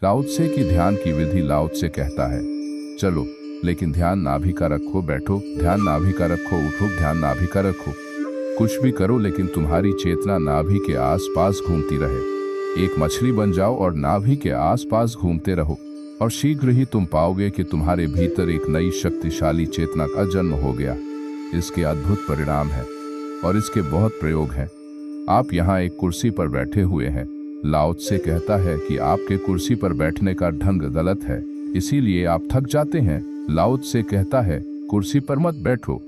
लाओ त्से की ध्यान की विधि लाओ त्से कहता है, चलो लेकिन ध्यान नाभि का रखो, बैठो, ध्यान नाभि का रखो, उठो, ध्यान नाभि का रखो। कुछ भी करो लेकिन तुम्हारी चेतना नाभि के आसपास घूमती रहे। एक मछली बन जाओ और नाभि के आसपास घूमते रहो और शीघ्र ही तुम पाओगे कि तुम्हारे भीतर एक नई शक्तिशाली चेतना का जन्म हो गया। इसके अद्भुत परिणाम है और इसके बहुत प्रयोग हैं। आप यहाँ एक कुर्सी पर बैठे हुए हैं। लाओ त्से कहता है कि आपके कुर्सी पर बैठने का ढंग गलत है, इसीलिए आप थक जाते हैं। लाओ त्से कहता है, कुर्सी पर मत बैठो।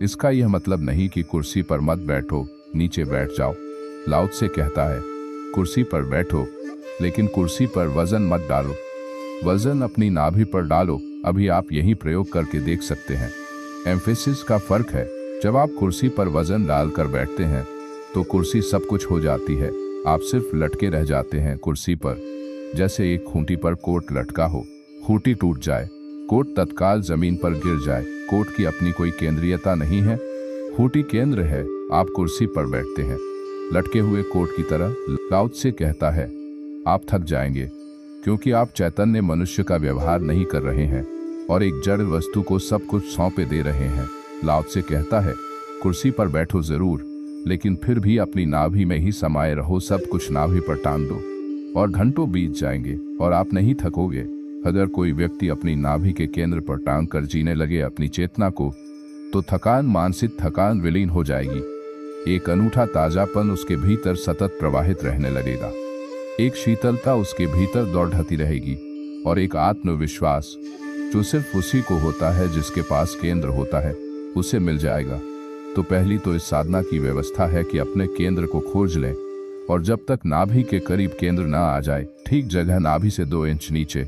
इसका यह मतलब नहीं कि कुर्सी पर मत बैठो, नीचे बैठ जाओ। लाओ त्से कहता है, कुर्सी पर बैठो लेकिन कुर्सी पर वजन मत डालो, वजन अपनी नाभि पर डालो। अभी आप यही प्रयोग करके देख सकते हैं। एम्फेसिस का फर्क है। जब आप कुर्सी पर वजन डालकर बैठते हैं तो कुर्सी सब कुछ हो जाती है, आप सिर्फ लटके रह जाते हैं कुर्सी पर, जैसे एक खूंटी पर कोट लटका हो। खूंटी टूट जाए, कोट तत्काल जमीन पर गिर जाए। कोट की अपनी कोई केंद्रीयता नहीं है, खूंटी केंद्र है। आप कुर्सी पर बैठते हैं लटके हुए कोट की तरह। लाओ त्से कहता है, आप थक जाएंगे क्योंकि आप चैतन्य मनुष्य का व्यवहार नहीं कर रहे हैं और एक जड़ वस्तु को सब कुछ सौंपे दे रहे हैं। लाओ त्से कहता है, कुर्सी पर बैठो जरूर, लेकिन फिर भी अपनी नाभि में ही समाये रहो। सब कुछ नाभि पर टांग दो और घंटों बीत जाएंगे और आप नहीं थकोगे। अगर कोई व्यक्ति अपनी नाभि के केंद्र पर टांग कर जीने लगे अपनी चेतना को, तो थकान, मानसिक थकान विलीन हो जाएगी। एक अनूठा ताजापन उसके भीतर सतत प्रवाहित रहने लगेगा। एक शीतलता उसके भीतर दौड़ती रहेगी और एक आत्मविश्वास जो सिर्फ उसी को होता है जिसके पास केंद्र होता है, उसे मिल जाएगा। तो पहली तो इस साधना की व्यवस्था है कि अपने केंद्र को खोज लें और जब तक नाभि के करीब केंद्र ना आ जाए, ठीक जगह नाभि से 2 इंच नीचे,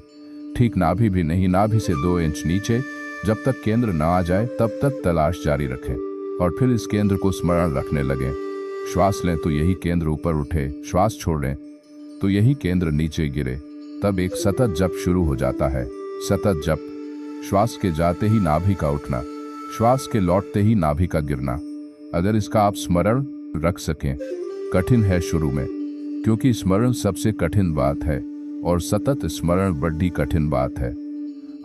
ठीक नाभि भी नहीं, नाभि से 2 इंच नीचे, जब तक केंद्र ना आ जाए तब तक तलाश जारी रखें और फिर इस केंद्र को स्मरण रखने लगें। श्वास लें तो यही केंद्र ऊपर उठे, श्वास छोड़ें तो यही केंद्र नीचे गिरे। तब एक सतत जप शुरू हो जाता है। सतत जप, श्वास के जाते ही नाभि का उठना, श्वास के लौटते ही नाभि का गिरना। अगर इसका आप स्मरण रख सकें, कठिन है शुरू में, क्योंकि स्मरण सबसे कठिन बात है और सतत स्मरण बड़ी कठिन बात है।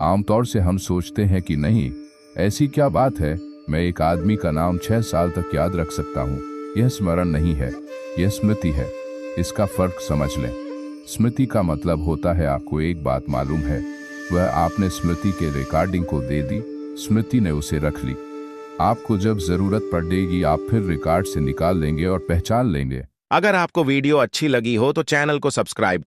आमतौर से हम सोचते हैं कि नहीं, ऐसी क्या बात है, मैं एक आदमी का नाम 6 साल तक याद रख सकता हूँ। यह स्मरण नहीं है, यह स्मृति है। इसका फर्क समझ लें। स्मृति का मतलब होता है आपको एक बात मालूम है, वह आपने स्मृति के रिकॉर्डिंग को दे दी, स्मृति ने उसे रख ली। आपको जब जरूरत पड़ेगी आप फिर रिकॉर्ड से निकाल लेंगे और पहचान लेंगे। अगर आपको वीडियो अच्छी लगी हो तो चैनल को सब्सक्राइब